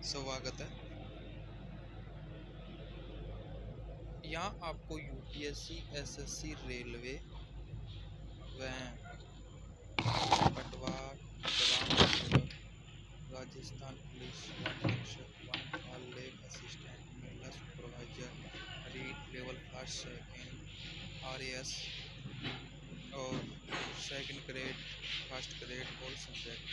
स्वागत है। यहाँ आपको यूपीएससी, एसएससी, रेलवे व पटवार, ग्राम सेवक, राजस्थान पुलिस, वन रक्षक, वन पाल, लैब असिस्टेंट, महिला supervisor, REET level first second, RAS और second grade, first grade all subject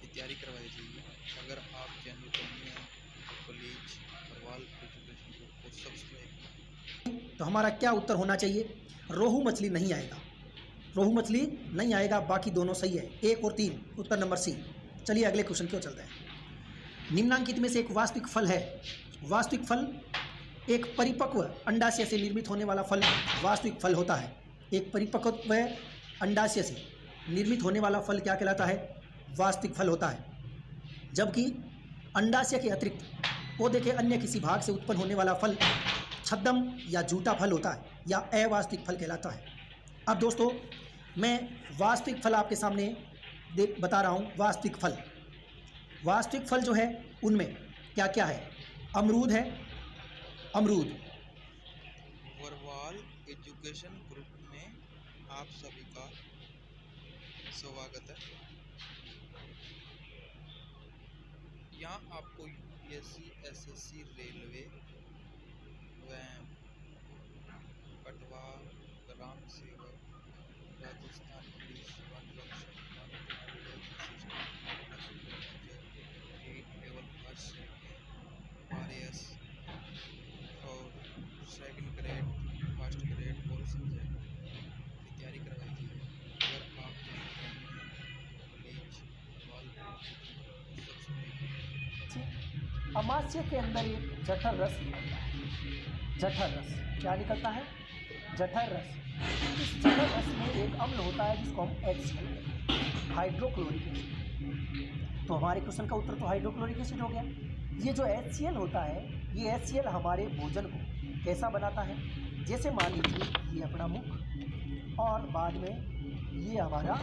की तैयारी करवाई जाएगी। अगर आप चैनल पर नए हैं तो प्लीज परवाल एजुकेशन ग्रुप को सब्सक्राइब। तो हमारा क्या उत्तर होना चाहिए? रोहू मछली नहीं आएगा, रोहू मछली नहीं आएगा, बाकी दोनों सही है, 1 और 3, उत्तर नंबर सी। चलिए अगले क्वेश्चन की ओर चलते हैं। निम्नलिखित में से एक वास्तविक फल है। वास्तविक फल एक परिपक्व अंडाशय से निर्मित होने वाला फल वास्तविक फल होता है। एक परिपक्व अंडाशय से निर्मित होने वाला फल क्या कहलाता है? वास्तविक फल होता है। जबकि अंडाशय के अतिरिक्त पौधे के अन्य किसी भाग से उत्पन्न होने वाला फल छद्म या झूठा फल होता है या अवास्तविक फल कहलाता है। अब दोस्तों मैं वास्तविक फल आपके सामने बता रहा हूँ। वास्तविक फल जो है उनमें क्या क्या है? अमरूद है, अमरूद। परवाल एजुकेशन ग्रुप में आप सभी का स्वागत है। यहाँ आपको यूपीएससी, एसएससी, रेलवे व पटवार, ग्राम सेवक, राजस्थान पुलिस, वन रक्षक, वन पाल, लैब असिस्टेंट, महिला supervisor, REET level first second, RAS और second grade, first grade all subject की तैयारी करवाई जाएगी। अगर आप चैनल पर नए हैं तो प्लीज परवाल एजुकेशन को सब्सक्राइब। अमाशय के अंदर एक जठर रस निकलता है। जठर रस क्या निकलता है? जठर रस। इस जठर रस में एक अम्ल होता है जिसको हम HCl कहते हैं, हाइड्रोक्लोरिक एसिड। तो हमारे क्वेश्चन का उत्तर तो हाइड्रोक्लोरिक एसिड हो गया। ये जो HCl होता है, ये HCl हमारे भोजन को कैसा बनाता है? जैसे मान लीजिए ये अपना मुख और बाद में ये हमारा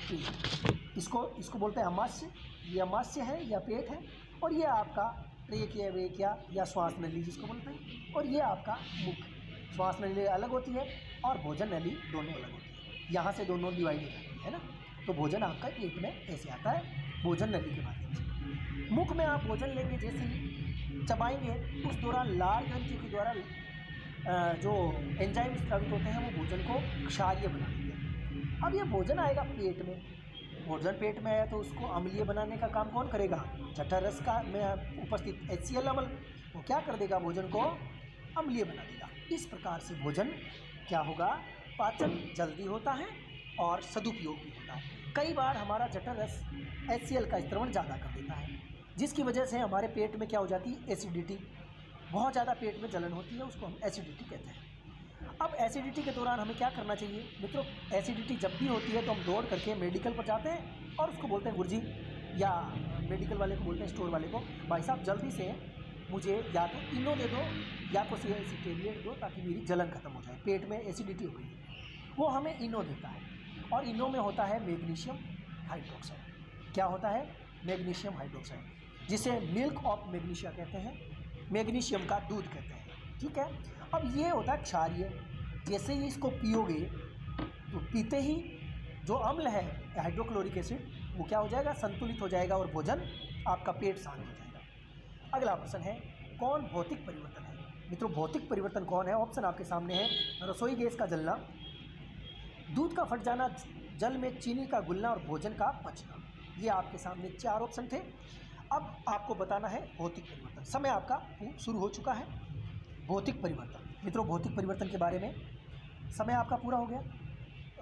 पेट, इसको बोलते हैं अमाशय। ये अमाशय है या पेट है, और ये आपका ट्रेकिया वेकिया या श्वास नली जिसको बोलते हैं, और ये आपका मुख। श्वास नली अलग होती है और भोजन नली दोनों अलग होती है। यहाँ से दोनों डिवाइड हो जाती है ना। तो भोजन आपका पेट में ऐसे आता है, भोजन नली के माध्यम से। मुख में आप भोजन लेंगे, जैसे ही चबाएंगे उस दौरान लाल ग्रंथि के द्वारा जो एंजाइम स्रावित होते हैं वो भोजन को क्षारीय बना देते हैं। अब ये भोजन आएगा पेट में, भोजन पेट में है तो उसको अम्लीय बनाने का काम कौन करेगा? जठर रस का में उपस्थित HCl अम्ल वो क्या कर देगा? भोजन को अम्लीय बना देगा। इस प्रकार से भोजन क्या होगा? पाचन जल्दी होता है और सदुपयोग भी होता है। कई बार हमारा जठर रस HCl का स्त्रवण ज़्यादा कर देता है, जिसकी वजह से हमारे पेट में क्या हो जाती है? एसिडिटी, बहुत ज़्यादा पेट में जलन होती है, उसको हम एसिडिटी कहते हैं। अब एसिडिटी के दौरान हमें क्या करना चाहिए मित्रों? एसिडिटी जब भी होती है तो हम दौड़ करके मेडिकल पर जाते हैं और उसको बोलते हैं गुरुजी, या मेडिकल वाले को बोलते हैं, स्टोर वाले को, भाई साहब जल्दी से मुझे या तो इनो दे दो या कुछ ऐसी टेबलेट दो ताकि मेरी जलन खत्म हो जाए, पेट में एसिडिटी हो गई। वो हमें इनो देता है, और इनो में होता है मैग्नीशियम हाइड्रोक्साइड। क्या होता है? मैग्नीशियम हाइड्रोक्साइड, जिसे मिल्क ऑफ मैग्नीशिया कहते हैं, मैग्नीशियम का दूध कहते हैं। ठीक है। अब ये होता है क्षारीय। जैसे ही इसको पियोगे तो पीते ही जो अम्ल है हाइड्रोक्लोरिक एसिड वो क्या हो जाएगा? संतुलित हो जाएगा और भोजन आपका पेट शांत हो जाएगा। अगला प्रश्न है, कौन भौतिक परिवर्तन है? मित्रों भौतिक परिवर्तन कौन है? ऑप्शन आपके सामने है। रसोई गैस का जलना, दूध का फट जाना, जल में चीनी का घुलना और भोजन का पचना। ये आपके सामने 4 ऑप्शन थे। अब आपको बताना है भौतिक परिवर्तन। समय आपका शुरू हो चुका है। भौतिक परिवर्तन मित्रों, भौतिक परिवर्तन के बारे में समय आपका पूरा हो गया।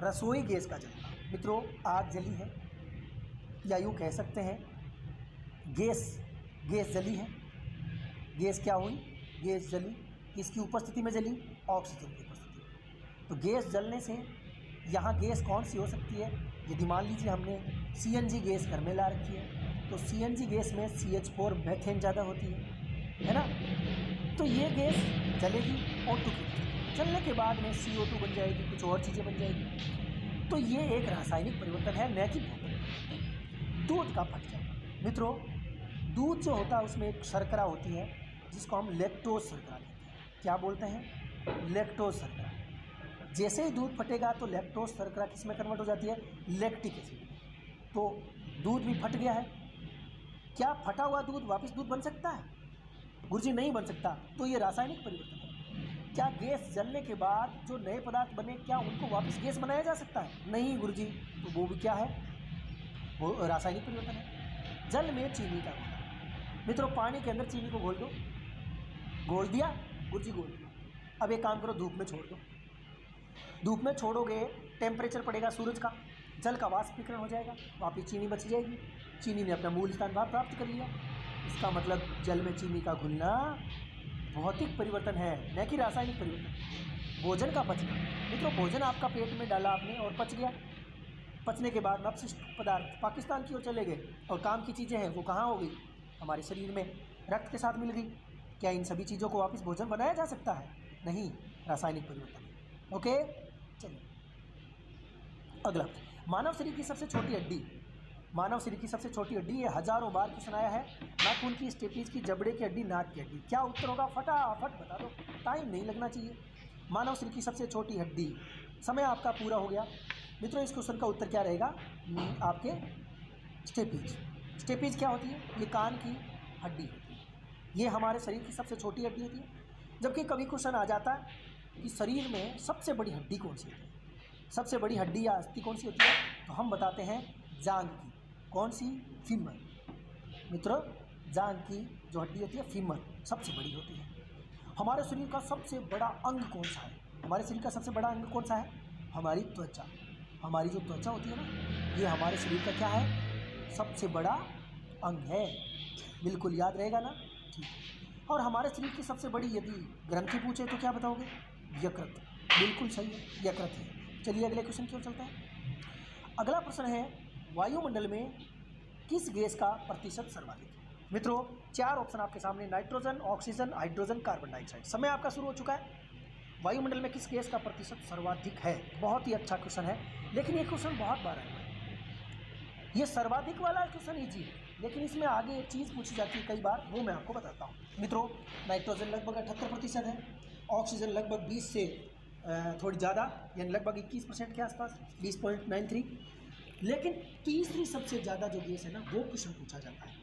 रसोई गैस का जलना मित्रों, आग जली है, या यूँ कह सकते हैं गैस जली है। गैस क्या हुई? गैस जली, किसकी उपस्थिति में जली? ऑक्सीजन की उपस्थिति में। तो गैस जलने से यहाँ गैस कौन सी हो सकती है? यदि मान लीजिए हमने CNG गैस घर में ला रखी है तो CNG गैस में CH4 मेथेन ज़्यादा होती है ना। तो ये गैस जलेगी O2 की, चलने के बाद में CO2 बन जाएगी, कुछ और चीज़ें बन जाएगी। तो ये एक रासायनिक परिवर्तन है, न कि भौतिक। दूध का फट जाना मित्रों, दूध जो होता है उसमें एक शर्करा होती है जिसको हम लैक्टोज शर्करा कहते हैं। क्या बोलते हैं? लैक्टोज शर्करा। जैसे ही दूध फटेगा तो लैक्टोज शर्करा किस में कन्वर्ट हो जाती है? लैक्टिक एसिड में। तो दूध भी फट गया है। क्या फटा हुआ दूध वापस दूध बन सकता है? गुरुजी नहीं बन सकता। तो ये रासायनिक परिवर्तन है। क्या गैस जलने के बाद जो नए पदार्थ बने क्या उनको वापस गैस बनाया जा सकता है? नहीं गुरुजी। तो वो भी क्या है? वो रासायनिक परिवर्तन है। जल में चीनी का घोल। मित्रों पानी के अंदर चीनी को घोल दो। घोल दिया गुरुजी, घोल दिया। अब एक काम करो, धूप में छोड़ दो। धूप में छोड़ोगे, टेम्परेचर पड़ेगा सूरज का, जल का वाष्पीकरण हो जाएगा, वापिस चीनी बच जाएगी। चीनी ने अपना मूल स्थान प्राप्त कर लिया। इसका मतलब जल में चीनी का घुलना भौतिक परिवर्तन है, न कि रासायनिक परिवर्तन। भोजन का पचना। मित्रों भोजन आपका पेट में डाला आपने और पच गया। पचने के बाद अपशिष्ट पदार्थ पाकिस्तान की ओर चले गए और काम की चीज़ें हैं वो कहाँ हो गई? हमारे शरीर में रक्त के साथ मिल गई। क्या इन सभी चीज़ों को वापस भोजन बनाया जा सकता है? नहीं, रासायनिक परिवर्तन। ओके चलिए अगला, मानव शरीर की सबसे छोटी हड्डी। मानव शरीर की सबसे छोटी हड्डी, ये हजारों बार क्वेश्चन आया है। नाखून की, स्टेपीज की, जबड़े की हड्डी, नाक की हड्डी। क्या उत्तर होगा? फटाफट बता दो, टाइम नहीं लगना चाहिए। मानव शरीर की सबसे छोटी हड्डी। समय आपका पूरा हो गया। मित्रों इस क्वेश्चन का उत्तर क्या रहेगा? आपके स्टेपीज। स्टेपीज क्या होती है? ये कान की हड्डी होती है। ये हमारे शरीर की सबसे छोटी हड्डी होती है। जबकि कभी क्वेश्चन आ जाता है कि शरीर में सबसे बड़ी हड्डी कौन सी होती है? सबसे बड़ी हड्डी या अस्थि कौन सी होती है? तो हम बताते हैं जांघ की। कौन सी? फीमर। मित्रों जांघ की जो हड्डी होती है फीमर सबसे बड़ी होती है। हमारे शरीर का सबसे बड़ा अंग कौन सा है? हमारे शरीर का सबसे बड़ा अंग कौन सा है? हमारी त्वचा। हमारी जो त्वचा होती है ना, ये हमारे शरीर का क्या है? सबसे बड़ा अंग है। बिल्कुल याद रहेगा ना? ठीक है। और हमारे शरीर की सबसे बड़ी यदि ग्रंथि पूछे तो क्या बताओगे? यकृत। बिल्कुल सही है, यकृत है। चलिए अगले क्वेश्चन की ओर चलते हैं। अगला प्रश्न है, वायुमंडल में किस गैस का प्रतिशत सर्वाधिक है? मित्रों 4 ऑप्शन आपके सामने, nitrogen, oxygen, hydrogen, carbon dioxide. समय आपका शुरू हो चुका है। वायुमंडल में किस गैस का प्रतिशत सर्वाधिक है? बहुत ही अच्छा क्वेश्चन है, लेकिन ये क्वेश्चन बहुत बार आया है। ये सर्वाधिक वाला क्वेश्चन ईजी है, लेकिन इसमें आगे एक चीज़ पूछी जाती है कई बार, वो मैं आपको बताता हूँ। मित्रों नाइट्रोजन लगभग 78% है, ऑक्सीजन लगभग 20 से थोड़ी ज़्यादा यानी लगभग 21% के आसपास, 20.93। लेकिन तीसरी सबसे ज़्यादा जो गैस है ना, वो क्वेश्चन पूछा जाता है।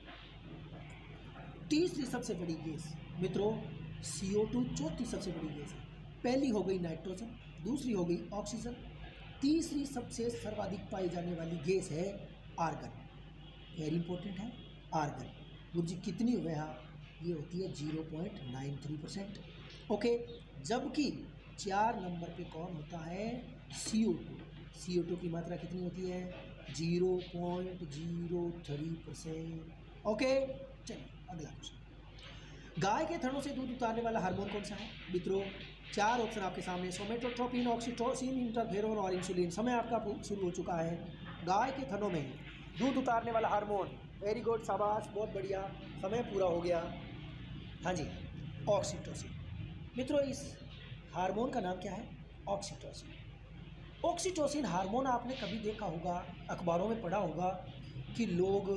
तीसरी सबसे बड़ी गैस मित्रों CO2 चौथी सबसे बड़ी गैस है। पहली हो गई नाइट्रोजन, दूसरी हो गई ऑक्सीजन, तीसरी सबसे सर्वाधिक पाई जाने वाली गैस है आर्गन। वेरी इंपॉर्टेंट है आर्गन। गुरुजी कितनी हुए? हाँ ये होती है 0.93%। ओके, जबकि 4 नंबर पे कौन होता है? CO2। CO2 की मात्रा कितनी होती है? 0.03%। ओके चलिए अगला क्वेश्चन। गाय के थनों से दूध उतारने वाला हार्मोन कौन सा है? मित्रों 4 ऑप्शन आपके सामने, सोमेटोट्रोपिन, ऑक्सीटोसिन, इंटरफेरोन और इंसुलिन। समय आपका शुरू हो चुका है। गाय के थनों में दूध उतारने वाला हार्मोन, वेरी गुड, शाबाश, बहुत बढ़िया, समय पूरा हो गया। हाँ जी, ऑक्सीटोसिन। मित्रों इस हार्मोन का नाम क्या है? ऑक्सीटोसिन। ऑक्सीटोसिन हार्मोन आपने कभी देखा होगा, अखबारों में पढ़ा होगा कि लोग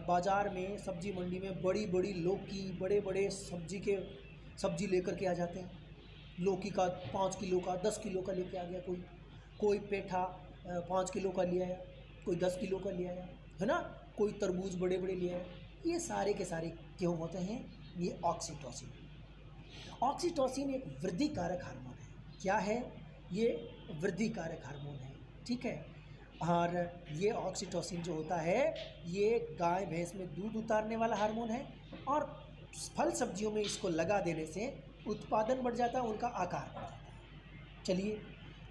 बाज़ार में, सब्जी मंडी में बड़ी बड़ी लौकी, बड़े बड़े सब्जी लेकर के आ जाते हैं। लौकी का 5 किलो का, 10 किलो का लेके आ गया, कोई पेठा 5 किलो का ले आया, कोई 10 किलो का ले आया, है ना, कोई तरबूज बड़े बड़े ले आया। ये सारे के सारे क्यों होते हैं? ये ऑक्सीटोसिन। ऑक्सीटोसिन एक वृद्धि कारक हार्मोन है। क्या है? ये वृद्धि कारक हार्मोन है, ठीक है। और ये ऑक्सीटोसिन जो होता है ये गाय भैंस में दूध उतारने वाला हार्मोन है, और फल सब्जियों में इसको लगा देने से उत्पादन बढ़ जाता है, उनका आकार बढ़ जाता है। चलिए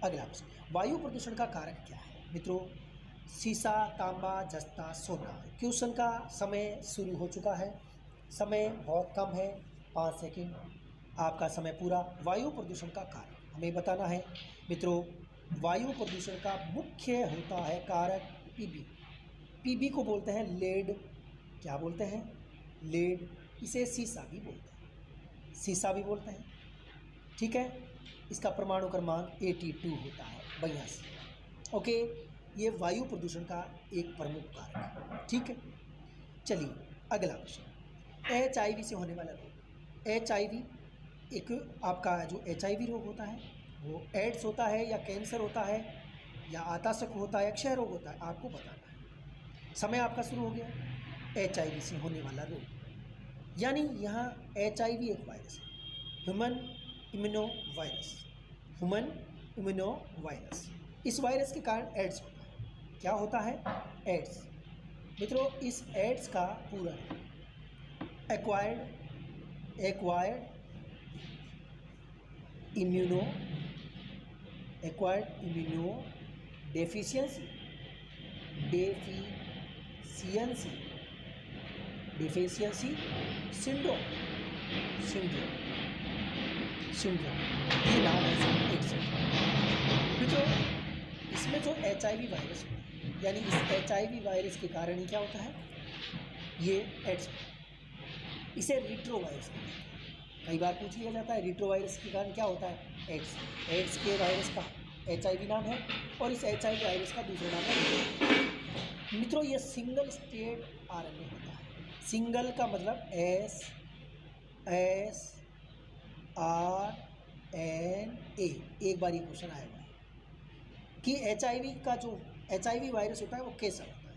अगला प्रश्न, वायु प्रदूषण का कारक क्या है? मित्रों सीसा, तांबा, जस्ता, सोना। क्वेश्चन का समय शुरू हो चुका है। समय बहुत कम है, 5 सेकंड आपका समय पूरा। वायु प्रदूषण का कारण हमें बताना है। मित्रों वायु प्रदूषण का मुख्य होता है कारक पीबी। पीबी को बोलते हैं लेड। क्या बोलते हैं? लेड। इसे सीसा भी बोलते हैं, सीसा भी बोलते हैं, ठीक है। इसका परमाणु क्रमांक 82 होता है, 82। ओके, ये वायु प्रदूषण का एक प्रमुख कारक है, ठीक है। चलिए अगला क्वेश्चन, HIV से होने वाला रोग। HIV एक आपका जो HIV रोग होता है वो एड्स होता है या कैंसर होता है या आताशक होता है या क्षय रोग होता है, आपको बताना है। समय आपका शुरू हो गया। HIV से होने वाला रोग, यानी यहाँ HIV एक वायरस है, human immuno virus, human immuno virus. इस वायरस के कारण एड्स होता है। क्या होता है? एड्स। मित्रों, इस एड्स का पूरा एक्वायर्ड इम्यूनो डेफिशिएंसी सिंड्रोम ये नाम है एड्स। मित्रों, इसमें जो HIV वायरस होता है, यानी इस HIV वायरस के कारण ही क्या होता है? ये एड्स होता है। इसे रिट्रो वायरस कहते हैं। कई बार पूछ लिया जाता है रिट्रो वायरस के कारण क्या होता है? एड्स। एड्स के वायरस का HIV नाम है और इस HIV वायरस का दूसरा नाम है। मित्रों, ये सिंगल स्टेट RNA होता है। सिंगल का मतलब SRNA। एक बार ये क्वेश्चन आएगा कि HIV वायरस होता है वो कैसा होता है,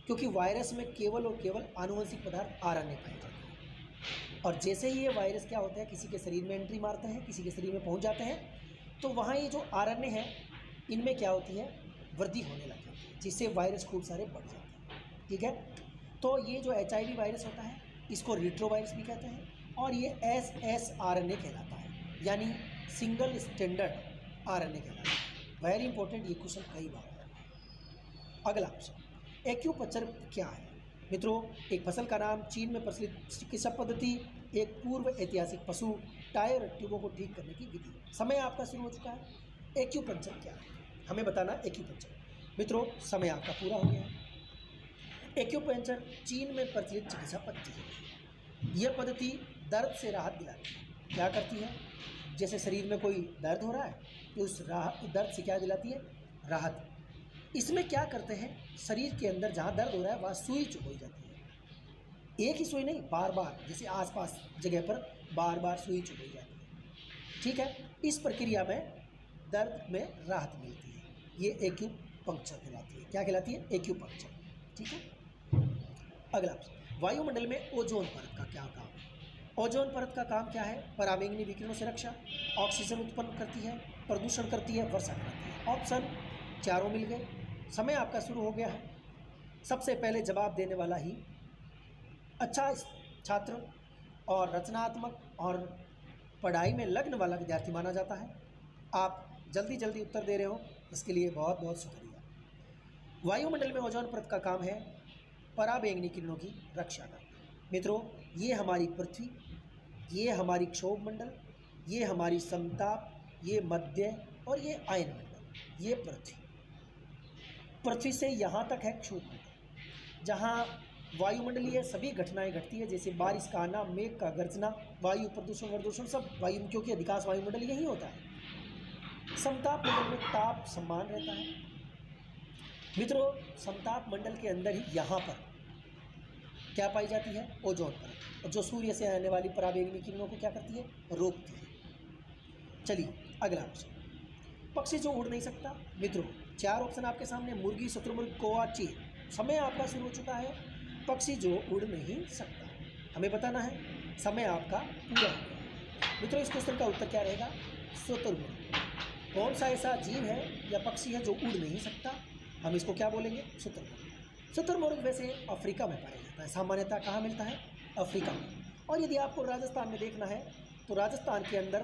क्योंकि वायरस में केवल और केवल आनुवंशिक पदार्थ RNA पाए जाते हैं। और जैसे ही ये वायरस क्या होता है, किसी के शरीर में एंट्री मारते हैं, किसी के शरीर में पहुंच जाते हैं, तो वहाँ ये जो RNA है इनमें क्या होती है? वृद्धि होने लग जाती है, जिससे वायरस खूब सारे बढ़ जाते हैं। ठीक है, तो ये जो HIV वायरस होता है इसको रिट्रो वायरस भी कहते हैं और ये SSRNA कहलाता है, यानी सिंगल स्टैंडर्ड RNA कहलाता है। वेरी इंपॉर्टेंट, ये क्वेश्चन कई बार आया है। अगला क्वेश्चन, एक्यूपंक्चर क्या है? मित्रों, एक फसल का नाम, चीन में प्रचलित चिकित्सा पद्धति, एक पूर्व ऐतिहासिक पशु, टायर और ट्यूबों को ठीक करने की विधि। समय आपका शुरू हो चुका है। एक्यूपंक्चर क्या है हमें बताना। एक्यूपंक्चर, मित्रों, समय आपका पूरा हो गया है। एक्यूपंक्चर चीन में प्रचलित चिकित्सा पद्धति है। यह पद्धति दर्द से राहत दिलाती है। क्या करती है? जैसे शरीर में कोई दर्द हो रहा है तो उस दर्द से क्या दिलाती है? राहत। इसमें क्या करते हैं, शरीर के अंदर जहाँ दर्द हो रहा है वहाँ सुई चुभोई जाती है। एक ही सुई नहीं, बार बार, जैसे आसपास जगह पर बार बार सुई चुभोई जाती है। ठीक है, इस प्रक्रिया में दर्द में राहत मिलती है। ये एक्यूपंक्चर कहलाती है। क्या कहलाती है? एक्यूपंक्चर। ठीक है, अगला, वायुमंडल में ओजोन परत का क्या काम है? ओजोन परत का काम क्या है? पराबैंगनी विकिरणों से रक्षा, ऑक्सीजन उत्पन्न करती है, प्रदूषण करती है, वर्षा कराती है। ऑप्शन चारों मिल गए। समय आपका शुरू हो गया है। सबसे पहले जवाब देने वाला ही अच्छा छात्र और रचनात्मक और पढ़ाई में लग्न वाला विद्यार्थी माना जाता है। आप जल्दी जल्दी उत्तर दे रहे हो, इसके लिए बहुत बहुत शुक्रिया। वायुमंडल में ओजोन परत का काम है पराबैंगनी किरणों की रक्षा करना। मित्रों, ये हमारी पृथ्वी, ये हमारी क्षोभ मंडल, ये हमारी समताप, ये मध्य और ये आयन मंडल, ये पृथ्वी से यहाँ तक है क्षोभ मंडल, जहाँ वायुमंडलीय सभी घटनाएं घटती है, जैसे बारिश का आना, मेघ का गर्जना, वायु प्रदूषण वर्दूषण सब वायु, क्योंकि अधिकांश वायुमंडल यही होता है। समताप मंडल में ताप समान रहता है। मित्रों, समताप मंडल के अंदर ही यहाँ पर क्या पाई जाती है? ओजोन परत, और जो सूर्य से आने वाली पराबैंगनी किरणों को क्या करती है? रोकती है। चलिए अगला ऑप्शन, पक्षी जो उड़ नहीं सकता। मित्रों, चार ऑप्शन आपके सामने, मुर्गी, शुतुरमुर्ग, कौवा, चील। समय आपका शुरू हो चुका है। पक्षी जो उड़ नहीं सकता, हमें बताना है। समय आपका पूरा हो गया। मित्रों, इस क्वेश्चन का उत्तर क्या रहेगा? शुतुरमुर्ग। कौन सा ऐसा जीव है या पक्षी है जो उड़ नहीं सकता? हम इसको क्या बोलेंगे? शुतुरमुर्ग। शुतुरमुर्ग वैसे अफ्रीका में पाया जाता है। सामान्यतः कहाँ मिलता है? अफ्रीका में। और यदि आपको राजस्थान में देखना है तो राजस्थान के अंदर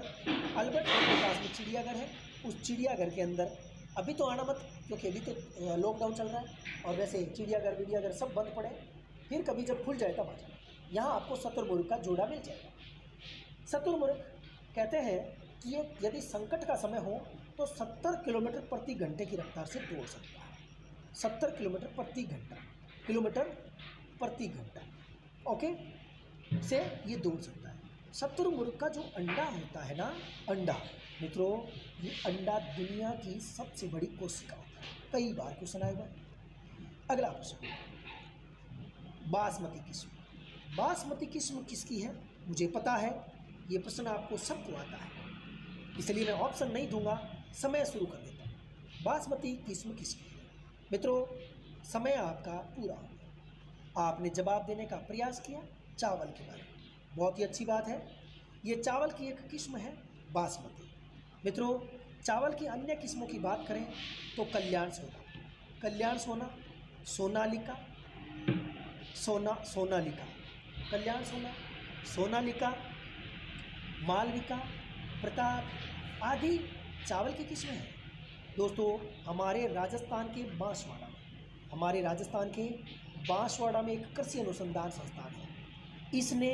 अल्बर्ट हॉल के पास में चिड़ियाघर है। उस चिड़ियाघर के अंदर अभी तो आना मत, क्योंकि अभी तो लॉकडाउन चल रहा है और वैसे चिड़ियाघर विड़ियाघर सब बंद पड़े। फिर कभी जब खुल जाए तब आ जाए। यहाँ आपको शुतुरमुर्ग का जोड़ा मिल जाएगा। शुतुरमुर्ग कहते हैं कि ये यदि संकट का समय हो तो 70 किलोमीटर प्रति घंटे की रफ्तार से दौड़ सकता है। 70 किलोमीटर प्रति घंटा ओके से ये दौड़ सकता है। शुतुरमुर्ग का जो अंडा होता है ना, अंडा, मित्रों, ये अंडा दुनिया की सबसे बड़ी कोशिका होता है। कई बार क्वेश्चन आएगा। अगला प्रश्न, बासमती किस्म। बासमती किस्म किसकी है मुझे पता है, ये प्रश्न आपको सबको आता है, इसलिए मैं ऑप्शन नहीं दूंगा, समय शुरू कर देता हूँ। बासमती किस्म किसकी है? मित्रों, समय आपका पूरा हो गया। आपने जवाब देने का प्रयास किया चावल के बारे में, बहुत ही अच्छी बात है। ये चावल की एक किस्म है बासमती। मित्रों, चावल की अन्य किस्मों की बात करें तो कल्याण सोना, सोनालिका, सोनालिका, कल्याण सोनालिका, मालविका, प्रताप आदि चावल की किस्में हैं। दोस्तों, हमारे राजस्थान के बांसवाड़ा में एक कृषि अनुसंधान संस्थान है, इसने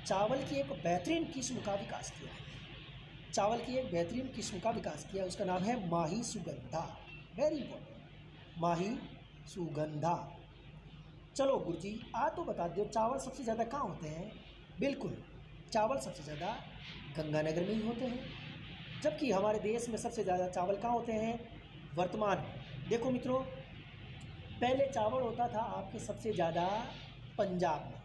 चावल की एक बेहतरीन किस्म का विकास किया। उसका नाम है माही सुगंधा। वेरी इंपॉर्टेंट, माही सुगंधा। चलो गुरुजी, तो बता दो चावल सबसे ज़्यादा कहाँ होते हैं? बिल्कुल, चावल सबसे ज़्यादा गंगानगर में ही होते हैं, जबकि हमारे देश में सबसे ज़्यादा चावल कहाँ होते हैं वर्तमान में? देखो मित्रों, पहले चावल होता था आपके सबसे ज़्यादा पंजाब में,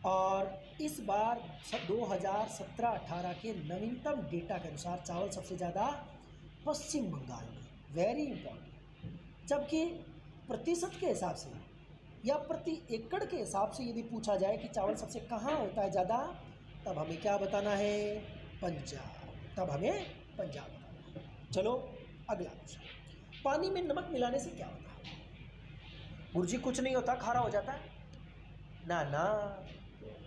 और इस बार 2017-18 के नवीनतम डेटा के अनुसार चावल सबसे ज़्यादा पश्चिम बंगाल में। Very important. जबकि प्रतिशत के हिसाब से या प्रति एकड़ के हिसाब से यदि पूछा जाए कि चावल सबसे कहाँ होता है ज़्यादा, तब हमें क्या बताना है? पंजाब। बताना है। चलो अगला क्वेश्चन, पानी में नमक मिलाने से क्या होता है? गुरुजी, कुछ नहीं होता, खारा हो जाता है। ना,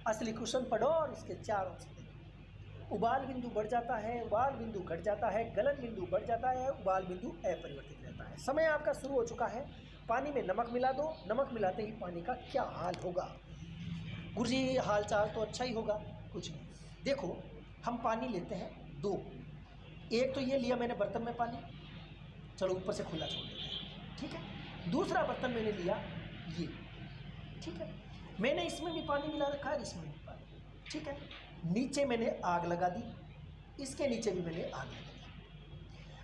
असली क्वेश्चन पढ़ो और इसके 4 ऑप्शन देखो। उबाल बिंदु बढ़ जाता है, उबाल बिंदु घट जाता है, गलन बिंदु बढ़ जाता है, उबाल बिंदु अपरिवर्तित रहता है। समय आपका शुरू हो चुका है। पानी में नमक मिला दो, नमक मिलाते ही पानी का क्या हाल होगा? गुरुजी, हाल चाल तो अच्छा ही होगा। कुछ नहीं, देखो हम पानी लेते हैं 2, एक तो ये लिया मैंने बर्तन में पानी, चलो ऊपर से खुला छोड़ देते हैं, ठीक है। दूसरा बर्तन मैंने लिया ये, ठीक है, मैंने इसमें भी पानी मिला रखा है, इसमें भी पानी, ठीक है। नीचे मैंने आग लगा दी, इसके नीचे भी मैंने आग लगा दी।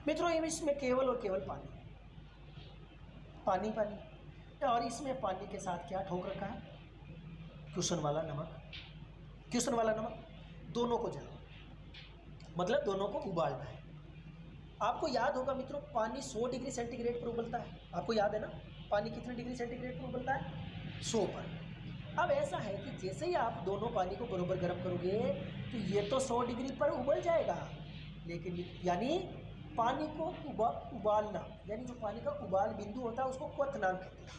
मित्रों, इसमें केवल और केवल पानी, और इसमें पानी के साथ क्या ठोक रखा है? क्वेश्चन वाला नमक। दोनों को जलाओ, मतलब दोनों को उबालना है। आपको याद होगा मित्रों, पानी 100 डिग्री सेंटीग्रेड पर उबलता है। आपको याद है ना, पानी कितने डिग्री सेंटीग्रेड पर उबलता है? 100 पर। अब ऐसा है कि जैसे ही आप दोनों पानी को बराबर गर्म करोगे तो ये तो 100 डिग्री पर उबल जाएगा, लेकिन यानी पानी को उबालना, यानी जो पानी का उबाल बिंदु होता है उसको क्वथनांक कहते हैं।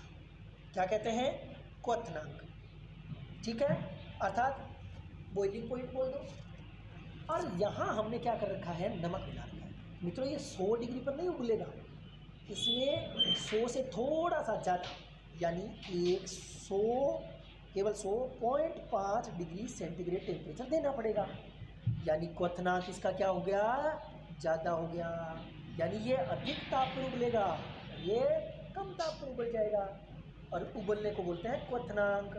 क्या कहते हैं? क्वथनांक, ठीक है, अर्थात बॉइलिंग पॉइंट बोल दो। और यहाँ हमने क्या कर रखा है? नमक मिला रखा है। मित्रों, ये 100 डिग्री पर नहीं उबलेगा, इसमें 100 से थोड़ा सा ज़्यादा, यानी 100.5 डिग्री सेंटीग्रेड टेम्परेचर देना पड़ेगा। यानी क्वथनांक इसका क्या हो गया? ज़्यादा हो गया, यानी ये अधिक ताप पर उबलेगा, ये कम ताप पर उबल जाएगा। और उबलने को बोलते हैं क्वथनांक,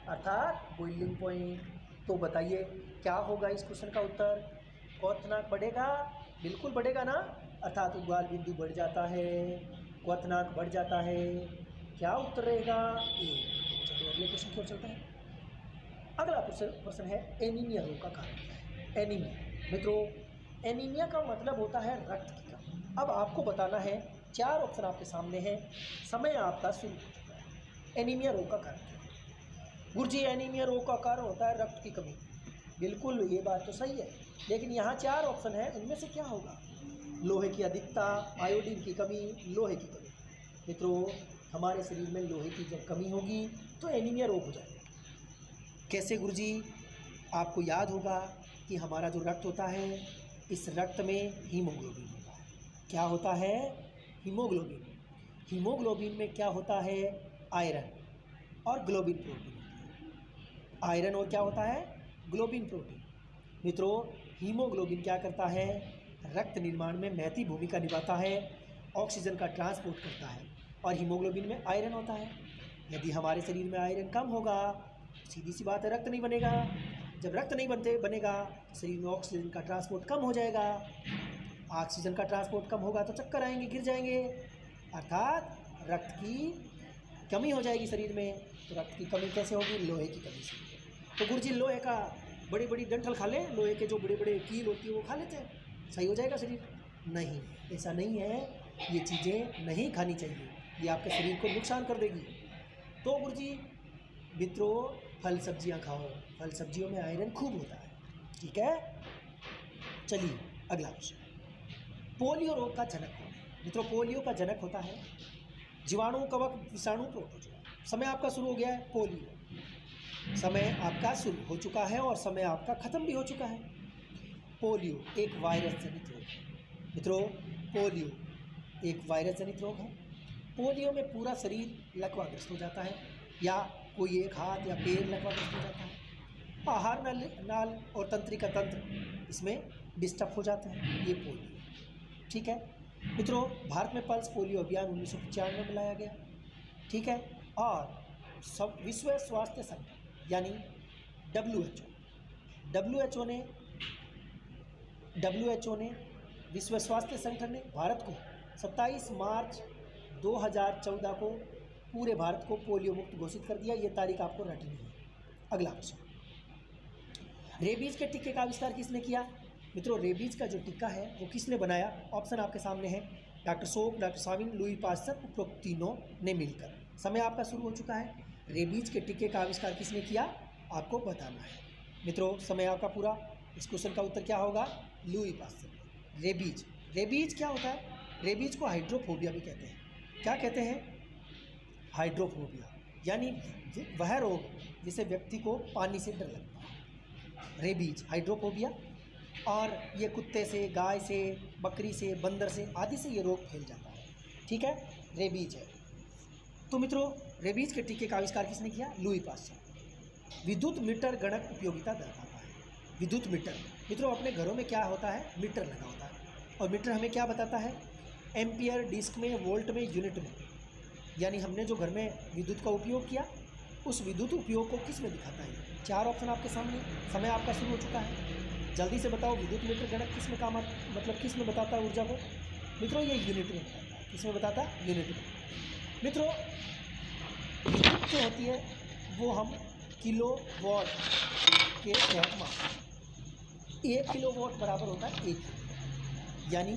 अर्थात बॉइलिंग पॉइंट। तो बताइए क्या होगा इस क्वेश्चन का उत्तर? क्वथनांक बढ़ेगा, बिल्कुल बढ़ेगा ना, अर्थात उबाल बिंदु बढ़ जाता है, क्वथनांक बढ़ जाता है। क्या उत्तर रहेगा? ए। चलो अगले क्वेश्चन की ओर चलते हैं। अगला प्रश्न है, एनीमिया रोग का कारण क्या है? एनीमिया, मित्रों, एनीमिया का मतलब होता है रक्त की कमी। अब आपको बताना है, 4 ऑप्शन आपके सामने हैं, समय आपका शुरू हो चुका है। एनीमिया रोग का कारण क्या है? गुरुजी, एनीमिया रोग का कारण होता है रक्त की कमी। बिल्कुल, ये बात तो सही है, लेकिन यहाँ 4 ऑप्शन है, इनमें से क्या होगा? लोहे की अधिकता, आयोडीन की कमी, लोहे की कमी। मित्रों, हमारे शरीर में लोहे की जब कमी होगी तो एनीमिया रोग हो जाएगा। कैसे गुरुजी? आपको याद होगा कि हमारा जो रक्त होता है, इस रक्त में हीमोग्लोबिन होता है। क्या होता है? हीमोग्लोबिन। हीमोग्लोबिन में क्या होता है? आयरन और ग्लोबिन प्रोटीन होती है। आयरन और क्या होता है? Globin protein. मित्रों, हीमोग्लोबिन क्या करता है? रक्त निर्माण में महती भूमिका निभाता है, ऑक्सीजन का ट्रांसपोर्ट करता है, और हीमोग्लोबिन में आयरन होता है। यदि हमारे शरीर में आयरन कम होगा, सीधी सी बात है, रक्त नहीं बनेगा। जब रक्त नहीं बनेगा, शरीर में ऑक्सीजन का ट्रांसपोर्ट कम हो जाएगा। ऑक्सीजन का ट्रांसपोर्ट कम होगा तो चक्कर आएंगे, गिर जाएंगे, अर्थात रक्त की कमी हो जाएगी शरीर में। तो रक्त की कमी कैसे होगी? लोहे की कमी से। तो गुरुजी लोहे का बड़ी बड़ी डंठल खा लें, लोहे के जो बड़े बड़े कील होती है वो खा लेते हैं, सही हो जाएगा शरीर? नहीं, ऐसा नहीं है। ये चीज़ें नहीं खानी चाहिए, ये आपके शरीर को नुकसान कर देगी। तो गुरुजी मित्रों फल सब्जियां खाओ, फल सब्जियों में आयरन खूब होता है, ठीक है। चलिए अगला क्वेश्चन, पोलियो रोग का जनक कौन है? मित्रों पोलियो का जनक होता है जीवाणु, कवक, विषाणु, प्रोटोजोआ। समय आपका शुरू हो गया है। पोलियो समय आपका शुरू हो चुका है और समय आपका ख़त्म भी हो चुका है। पोलियो एक वायरस जनित रोग है। मित्रों पोलियो एक वायरस जनित रोग है। पोलियो में पूरा शरीर लकवाग्रस्त हो जाता है, या कोई एक हाथ या पैर लकवाग्रस्त हो जाता है। आहार नाल और तंत्रिका तंत्र इसमें डिस्टर्ब हो जाता है। ये पोलियो, ठीक है। मित्रों भारत में पल्स पोलियो अभियान 1995 में लाया गया, ठीक है। और सब विश्व स्वास्थ्य संगठन यानी WHO ने विश्व स्वास्थ्य संगठन ने भारत को 27 मार्च 2014 को पूरे भारत को पोलियो मुक्त घोषित कर दिया। ये तारीख आपको रटनी है। अगला क्वेश्चन, रेबीज के टीके का आविष्कार किसने किया? मित्रों रेबीज का जो टीका है वो किसने बनाया? ऑप्शन आपके सामने है, डॉक्टर सोक, डॉक्टर साविन, लुई पास्चर, उपरोक्त तीनों ने मिलकर। समय आपका शुरू हो चुका है। रेबीज के टीके का आविष्कार किसने किया आपको बताना है। मित्रों समय आपका पूरा। इस क्वेश्चन का उत्तर क्या होगा? Louis Pasteur. रेबीज क्या होता है? रेबीज को हाइड्रोफोबिया भी कहते हैं। क्या कहते हैं? हाइड्रोफोबिया, यानी वह रोग जिसे व्यक्ति को पानी से डर लगता है, रेबीज, हाइड्रोफोबिया। और ये कुत्ते से, गाय से, बकरी से, बंदर से आदि से ये रोग फैल जाता है, ठीक है। रेबीज है। तो मित्रों रेबीज के टीके का आविष्कार किसने किया? Louis Pasteur. विद्युत मीटर गणक उपयोगिता दर्शाता है। विद्युत मीटर, मित्रों अपने घरों में क्या होता है? मीटर लगा होता है, और मीटर हमें क्या बताता है? एम्पियर, डिस्क में, वोल्ट में, यूनिट में। यानी हमने जो घर में विद्युत का उपयोग किया उस विद्युत उपयोग को किस में दिखाता है? 4 ऑप्शन आपके सामने। समय आपका शुरू हो चुका है, जल्दी से बताओ विद्युत मीटर गणक किस में काम मतलब किस में बताता है ऊर्जा को? मित्रों ये यूनिट में बताता है। किस में बताता है? यूनिट में। मित्रों विद्युत जो होती है वो हम किलो वॉट के तहत मापते हैं। 1 किलो वॉट बराबर होता है 1 यूनिट, यानी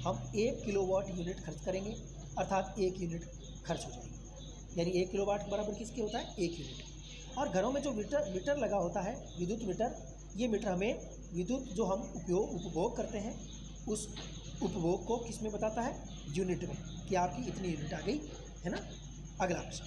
हम 1 किलो वॉट यूनिट खर्च करेंगे, अर्थात 1 यूनिट खर्च हो जाएगी। यानी 1 किलो वाट बराबर किसके होता है? 1 यूनिट। और घरों में जो मीटर लगा होता है, विद्युत मीटर, ये मीटर हमें विद्युत जो हम उपभोग करते हैं उस उपभोग को किस में बताता है? यूनिट में, कि आपकी इतनी यूनिट आ गई है ना। अगला प्रश्न,